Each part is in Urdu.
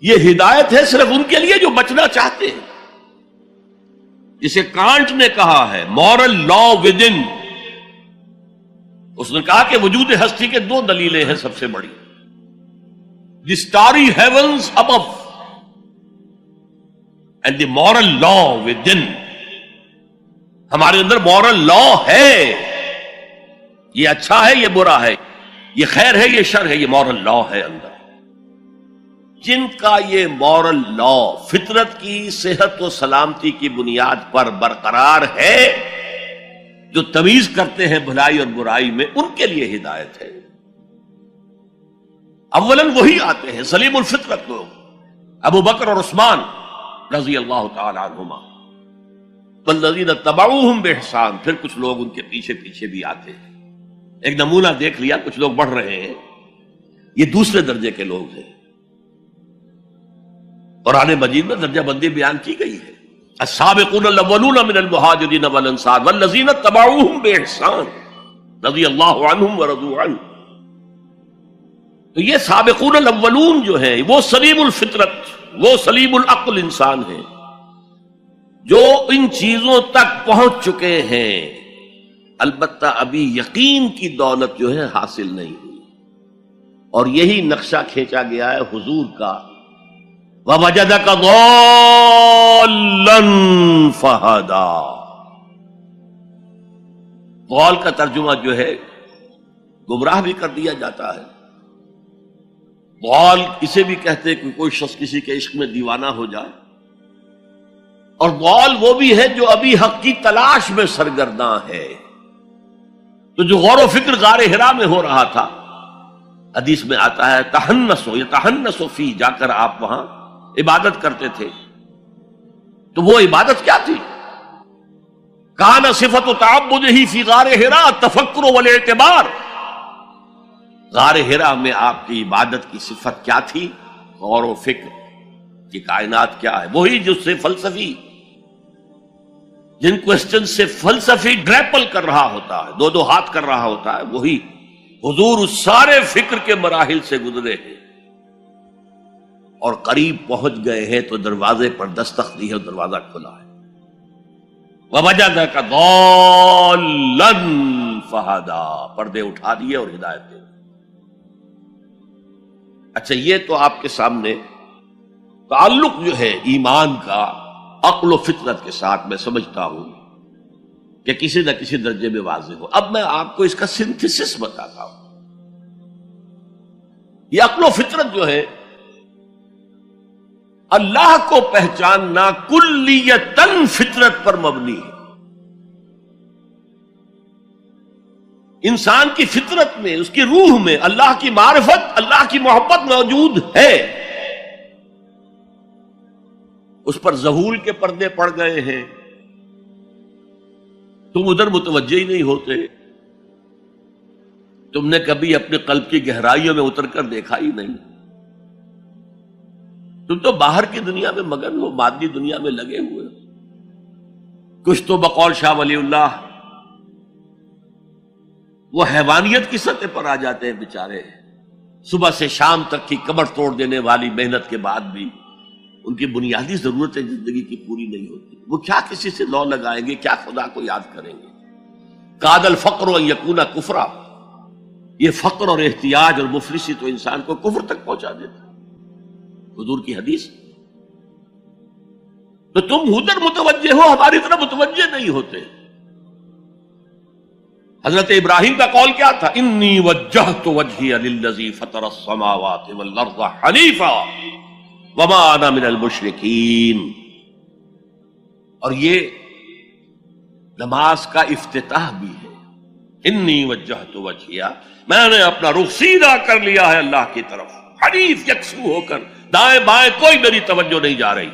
یہ ہدایت ہے صرف ان کے لیے جو بچنا چاہتے ہیں. جسے کانٹ نے کہا ہے مورل لا ود ان. اس نے کہا کہ وجود ہستی کے دو دلیلیں ہیں سب سے بڑی. The starry heavens above and the moral law within. ہمارے اندر مورل لا ہے. یہ اچھا ہے یہ برا ہے، یہ خیر ہے یہ شر ہے، یہ مورل لا ہے اندر. جن کا یہ مورل لا فطرت کی صحت و سلامتی کی بنیاد پر برقرار ہے، جو تمیز کرتے ہیں بھلائی اور برائی میں، ان کے لیے ہدایت ہے. اولاً وہی آتے ہیں سلیم الفطرت لوگ، ابو بکر اور عثمان رضی اللہ تعالی عنہما، والذین تبعوہم بإحسان. پھر کچھ لوگ ان کے پیچھے پیچھے بھی آتے ہیں. ایک نمونہ دیکھ لیا، کچھ لوگ بڑھ رہے ہیں، یہ دوسرے درجے کے لوگ ہیں. قرآن مجید میں درجہ بندی بیان کی گئی ہے. السابقون الاولون من المہاجرین والانصار والذین تبعوہم بإحسان رضی اللہ عنہم ورضوا عنہ. تو یہ سابقون الاولون جو ہیں وہ سلیم الفطرت، وہ سلیم العقل انسان ہیں جو ان چیزوں تک پہنچ چکے ہیں. البتہ ابھی یقین کی دولت جو ہے حاصل نہیں ہوئی، اور یہی نقشہ کھینچا گیا ہے حضور کا. وَوَجَدَكَ ضَالًّا فَهَدَىٰ. ضال کا ترجمہ جو ہے گمراہ بھی کر دیا جاتا ہے. ضال اسے بھی کہتے ہیں کہ کوئی شخص کسی کے عشق میں دیوانہ ہو جائے. اور ضال وہ بھی ہے جو ابھی حق کی تلاش میں سرگرداں ہے. تو جو غور و فکر غار حرا میں ہو رہا تھا، حدیث میں آتا ہے تحنسو، یہ تحنسو فی، جا کر آپ وہاں عبادت کرتے تھے. تو وہ عبادت کیا تھی؟ کان صفت تعبدہ فی غار حرا التفکر والاعتبار. غار حرا میں آپ کی عبادت کی صفت کیا تھی؟ غور و فکر کہ کائنات کیا ہے. وہی جو سے فلسفی، جن کوسچن سے فلسفی گریپل کر رہا ہوتا ہے، دو ہاتھ کر رہا ہوتا ہے، وہی حضور اس سارے فکر کے مراحل سے گزرے ہیں اور قریب پہنچ گئے ہیں. تو دروازے پر دستک دی ہے، دروازہ کھلا ہے. وَوَجَدَكَ ضَالًّا فَهَدَىٰ. پردے اٹھا دیے اور ہدایت دے. اچھا، یہ تو آپ کے سامنے تعلق جو ہے ایمان کا عقل و فطرت کے ساتھ میں سمجھتا ہوں کہ کسی نہ کسی درجے میں واضح ہو. اب میں آپ کو اس کا سنتھسس بتاتا ہوں. یہ عقل و فطرت جو ہے اللہ کو پہچاننا کلیتاً فطرت پر مبنی ہے. انسان کی فطرت میں، اس کی روح میں اللہ کی معرفت، اللہ کی محبت موجود ہے. اس پر ظہور کے پردے پڑ گئے ہیں، تم ادھر متوجہ ہی نہیں ہوتے. تم نے کبھی اپنے قلب کی گہرائیوں میں اتر کر دیکھا ہی نہیں. تم تو باہر کی دنیا میں مگن ہو، مادی دنیا میں لگے ہوئے. کچھ تو بقول شاہ ولی اللہ وہ حیوانیت کی سطح پر آ جاتے ہیں بیچارے. صبح سے شام تک کی کمر توڑ دینے والی محنت کے بعد بھی ان کی بنیادی ضرورتیں زندگی کی پوری نہیں ہوتی. وہ کیا کسی سے لو لگائیں گے، کیا خدا کو یاد کریں گے. کاد الفقر ان یکون کفرا. یہ فقر اور احتیاج اور مفلسی تو انسان کو کفر تک پہنچا دیتا. حضور کی حدیث. تو تم ادھر متوجہ ہو، ہماری طرف متوجہ نہیں ہوتے. حضرت ابراہیم کا قول کیا تھا؟ انی وجہت وجہی للذی فطر السماوات والارض حنیفا وما انا من المشرکین. اور یہ نماز کا افتتاح بھی ہے. انی وجہت وجہی، میں نے اپنا رخ سیدھا کر لیا ہے اللہ کی طرف، حنیف یکسو ہو کر. دائیں بائیں کوئی میری توجہ نہیں جا رہی.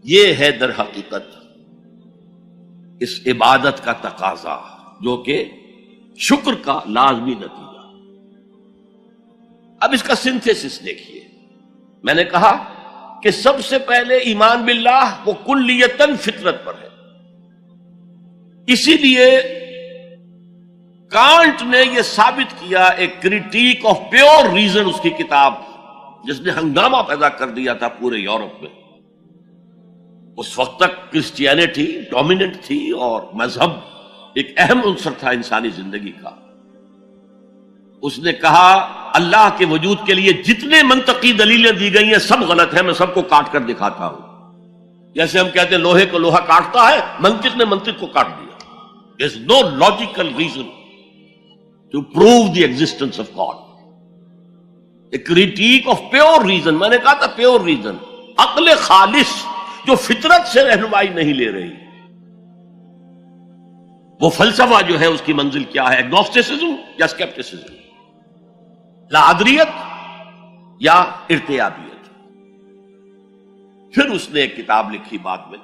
یہ ہے در حقیقت اس عبادت کا تقاضا، جو کہ شکر کا لازمی نتیجہ. اب اس کا سنتھیسس دیکھیے. میں نے کہا کہ سب سے پہلے ایمان باللہ وہ کلیتاً فطرت پر ہے. اسی لیے کانٹ نے یہ ثابت کیا، ایک کریٹیک آف پیور ریزن اس کی کتاب، جس نے ہنگامہ پیدا کر دیا تھا پورے یورپ میں۔ اس وقت تک کرسچینٹی ڈومیننٹ تھی اور مذہب ایک اہم عنصر تھا انسانی زندگی کا۔ اس نے کہا اللہ کے وجود کے لیے جتنے منطقی دلیلیں دی گئی ہیں سب غلط ہیں، میں سب کو کاٹ کر دکھاتا ہوں۔ جیسے ہم کہتے ہیں لوہے کو لوہا کاٹتا ہے، منطق نے منطق کو کاٹ دیا۔ There is no logical reason to prove the existence of God. A critique of pure reason، میں نے کہا تھا پیور ریزن، عقل خالص جو فطرت سے رہنمائی نہیں لے رہی۔ وہ فلسفہ جو ہے اس کی منزل کیا ہے؟ ایگنوسٹسزم یا اسکیپٹسزم، لادریت یا ارتیابیت۔ پھر اس نے ایک کتاب لکھی بعد میں،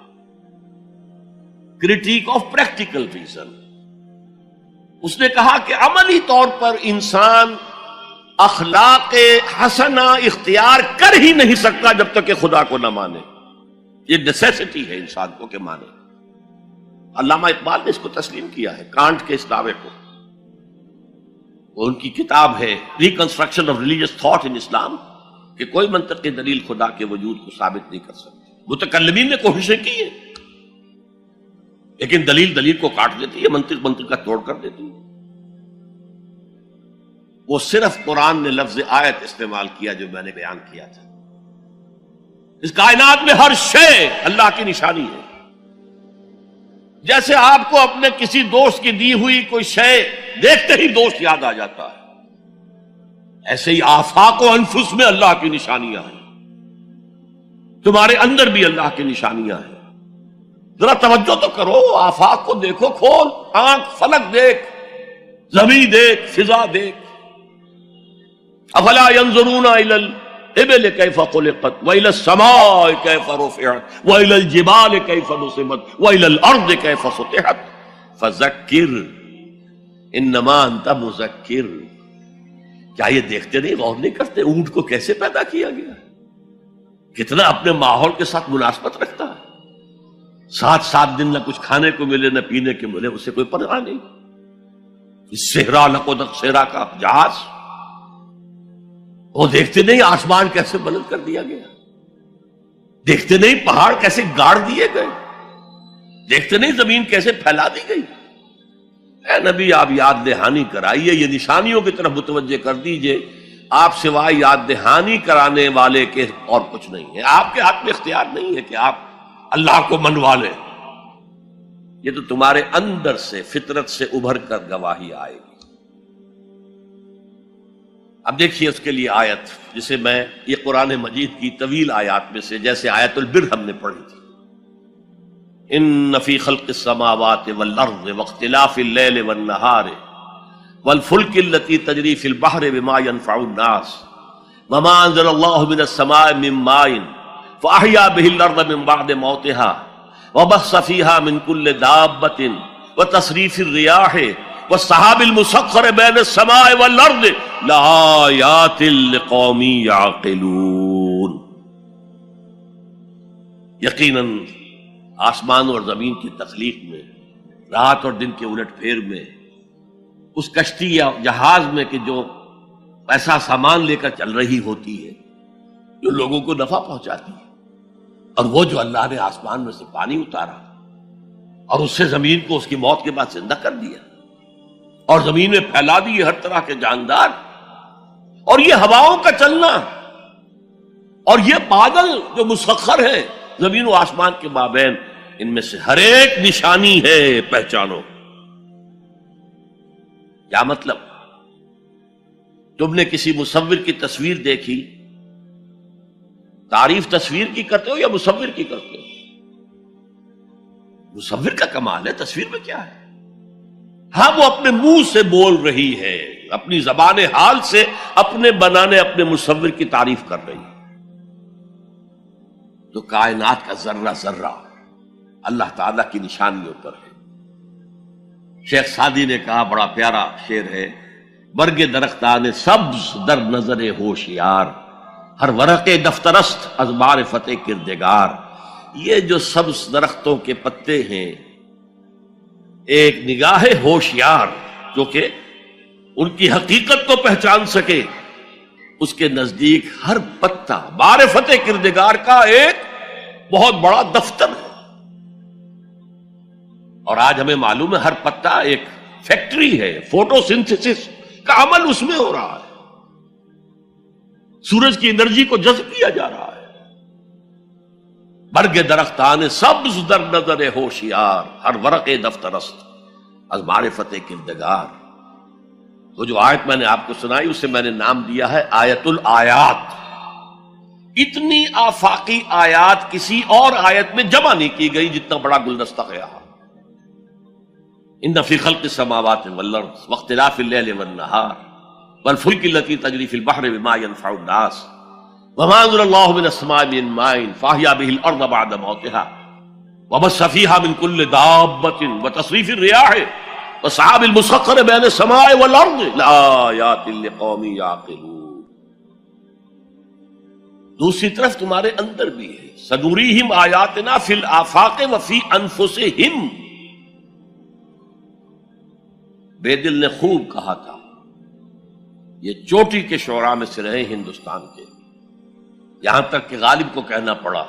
کرٹیک آف پریکٹیکل ریزن۔ اس نے کہا کہ عملی طور پر انسان اخلاق حسنہ اختیار کر ہی نہیں سکتا جب تک کہ خدا کو نہ مانے۔ یہ نیسیسٹی ہے انسان کو کہ مانے۔ علامہ اقبال نے اس کو تسلیم کیا ہے، کانٹ کے اس دعوے کو۔ وہ ان کی کتاب ہے reconstruction of religious thought in Islam, کہ کوئی منطقی دلیل خدا کے وجود کو ثابت نہیں کر سکتی۔ متکلمین نے کوششیں کی ہیں، لیکن دلیل دلیل کو کاٹ دیتی ہے، منطق منطق کا توڑ کر دیتی ہے۔ وہ صرف قرآن نے لفظ آیت استعمال کیا جو میں نے بیان کیا تھا۔ اس کائنات میں ہر شے اللہ کی نشانی ہے۔ جیسے آپ کو اپنے کسی دوست کی دی ہوئی کوئی شے دیکھتے ہی دوست یاد آ جاتا ہے، ایسے ہی آفاق و انفس میں اللہ کی نشانیاں ہیں۔ تمہارے اندر بھی اللہ کی نشانیاں ہیں۔ ذرا توجہ تو کرو، آفاق کو دیکھو، کھول آنکھ، فلک دیکھ، زمین دیکھ، فضا دیکھ۔ افلا ينظرون الى الابل كيف خلقت والى السماء كيف رفعت والى الجبال كيف نصبت والى الارض كيف سطحت فذكر انما انت مذکر۔ کیا یہ دیکھتے نہیں، غور نہیں کرتے اونٹ کو کیسے پیدا کیا گیا، کتنا اپنے ماحول کے ساتھ مناسبت رکھتا ہے، 7 دن نہ کچھ کھانے کو ملے نہ پینے کے ملے، اسے کوئی پرواہ نہیں۔ صحرا لقد صحرا کا جہاز، وہ دیکھتے نہیں آسمان کیسے بلند کر دیا گیا، دیکھتے نہیں پہاڑ کیسے گاڑ دیے گئے، دیکھتے نہیں زمین کیسے پھیلا دی گئی۔ اے نبی آپ یاد دہانی کرائیے، یہ نشانیوں کی طرف متوجہ کر دیجئے۔ آپ سوائے یاد دہانی کرانے والے کے اور کچھ نہیں ہے۔ آپ کے ہاتھ میں اختیار نہیں ہے کہ آپ اللہ کو منوا لیں، یہ تو تمہارے اندر سے فطرت سے ابھر کر گواہی آئے گی۔ اب دیکھیے اس کے لیے آیت، جسے میں یہ قرآن مجید کی طویل آیات میں سے، جیسے آیت البر ہم نے پڑھی تھی، ان فی خلق السماوات والارض واختلاف اللیل والنہار والفلک التی تجری فی البحر بما ينفع الناس وما انزل اللہ من السماء من ماء فاحیا به الارض من بعد موتها وبث فیہا من کل دابۃ وتصریف الریاح والسحاب المسخر بین السماء والارض لآیات لقوم یعقلون۔ یقیناً آسمان اور زمین کی تخلیق میں، رات اور دن کے الٹ پھیر میں، اس کشتی یا جہاز میں کہ جو ایسا سامان لے کر چل رہی ہوتی ہے جو لوگوں کو نفع پہنچاتی ہے، اور وہ جو اللہ نے آسمان میں سے پانی اتارا اور اس سے زمین کو اس کی موت کے بعد زندہ کر دیا اور زمین میں پھیلا دیے ہر طرح کے جاندار، اور یہ ہواؤں کا چلنا اور یہ بادل جو مسخر ہے زمین و آسمان کے مابین، ان میں سے ہر ایک نشانی ہے، پہچانو۔ کیا مطلب؟ تم نے کسی مصور کی تصویر دیکھی، تعریف تصویر کی کرتے ہو یا مصور کی کرتے ہو؟ مصور کا کمال ہے، تصویر میں کیا ہے؟ ہاں وہ اپنے منہ سے بول رہی ہے، اپنی زبان حال سے اپنے بنانے اپنے مصور کی تعریف کر رہی ہے۔ تو کائنات کا ذرہ ذرہ اللہ تعالیٰ کی نشانیوں پر ہے۔ شیخ سعدی نے کہا، بڑا پیارا شعر ہے، برگ درختان سبز در نظر ہوشیار ہر ورق دفترست از معرفت کردگار۔ یہ جو سبز درختوں کے پتے ہیں، ایک نگاہ ہوشیار جو کہ ان کی حقیقت کو پہچان سکے، اس کے نزدیک ہر پتا معرفت کردگار کا ایک بہت بڑا دفتر ہے۔ اور آج ہمیں معلوم ہے ہر پتا ایک فیکٹری ہے، فوٹو سنتھسس کا عمل اس میں ہو رہا ہے، سورج کی انرجی کو جذب کیا جا رہا ہے۔ برگ درختان سبز در نظر ہوشیار، ہر ورق دفتر است از معرفت کردگار۔ وہ جو آیت میں نے آپ کو سنائی اسے میں نے نام دیا ہے آیت الآیات۔ اتنی آفاقی آیات کسی اور آیت میں جمع نہیں کی گئی جتنا بڑا گلدستہ ہے یہاں۔ ان فی خلق السماوات والارض واختلاف اللیل والنہار والفلک التي تجری فی البحر بما ينفع الناس وما انزل الله من السماء من ماء فاحیا به الارض بعد موتها وبث فيها من كل دابة وتصريف الرياح والسحاب المسخر بين السماء والارض لآیات لقوم یعقلون۔ دوسری طرف تمہارے اندر بھی ہے سنوریہم آیاتنا فی الآفاق وفی انفسہم۔ بے دل نے خوب کہا تھا، یہ چوٹی کے شعراء میں سے رہے ہندوستان کے، یہاں تک کہ غالب کو کہنا پڑا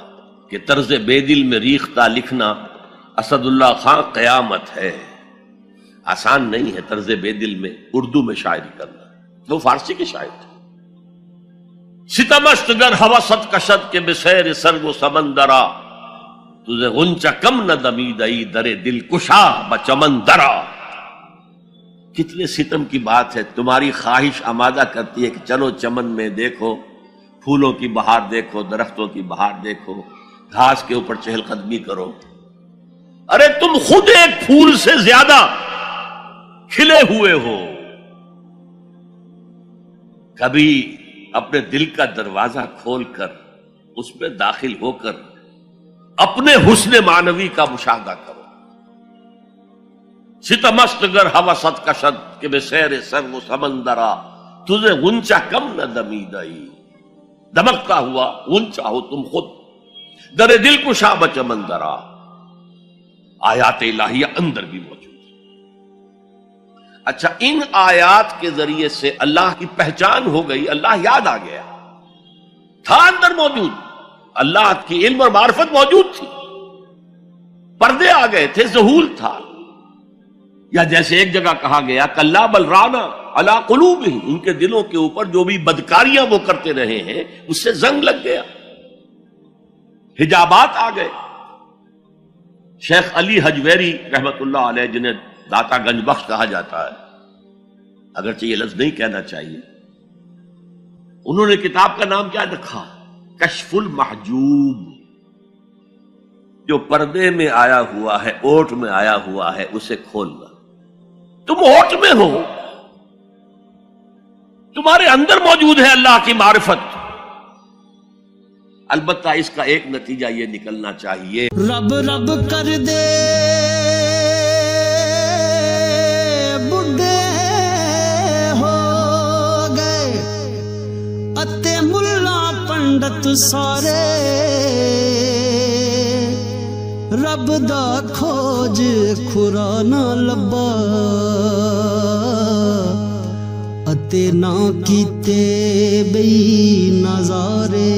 کہ طرز بے دل میں ریختہ لکھنا اسد اللہ خان قیامت ہے۔ آسان نہیں ہے طرز بے دل میں اردو میں شاعری کرنا، وہ فارسی کے شاعر تھے۔ ستمست گر ہوست کشد کے بسیر سرگ و سمندرا تجھے غنچہ کم نہ دمیدئی در دل کشا بچمن درا۔ کتنے ستم کی بات ہے، تمہاری خواہش آمادہ کرتی ہے کہ چلو چمن میں دیکھو، پھولوں کی بہار دیکھو، درختوں کی بہار دیکھو، گھاس کے اوپر چہل قدمی کرو۔ ارے تم خود ایک پھول سے زیادہ کھلے ہوئے ہو۔ کبھی اپنے دل کا دروازہ کھول کر اس میں داخل ہو کر اپنے حسن معنوی کا مشاہدہ کرو۔ ستمست گر ہوست کشد کہ بے سیر سر و سمندرا تجھے غنچہ کم نہ دمیدئی، دمکتا ہوا غنچہ ہو تم خود در دل کشا بچمن درا۔ آیات الہیہ اندر بھی موجود۔ اچھا، ان آیات کے ذریعے سے اللہ کی پہچان ہو گئی، اللہ یاد آ گیا، تھا اندر موجود، اللہ کی علم اور معرفت موجود تھی، پردے آ گئے تھے، ظہور تھا۔ یا جیسے ایک جگہ کہا گیا کلا بل رانا علی قلوبہم، ان کے دلوں کے اوپر جو بھی بدکاریاں وہ کرتے رہے ہیں اس سے زنگ لگ گیا، حجابات آ گئے۔ شیخ علی حجویری رحمت اللہ علیہ، جنہیں داتا گنج بخش کہا جاتا ہے، اگرچہ یہ لفظ نہیں کہنا چاہیے، انہوں نے کتاب کا نام کیا رکھا؟ کشف المحجوب۔ جو پردے میں آیا ہوا ہے، اوٹ میں آیا ہوا ہے، اسے کھولنا۔ تم اوٹ میں ہو، تمہارے اندر موجود ہے اللہ کی معرفت۔ البتہ اس کا ایک نتیجہ یہ نکلنا چاہیے، رب رب کر دے بڈھے ہو گئے اتے ملا پنڈت سارے، رب دا کھوج کھرا نہ لبا اتے نہ کیتے بئی نظارے۔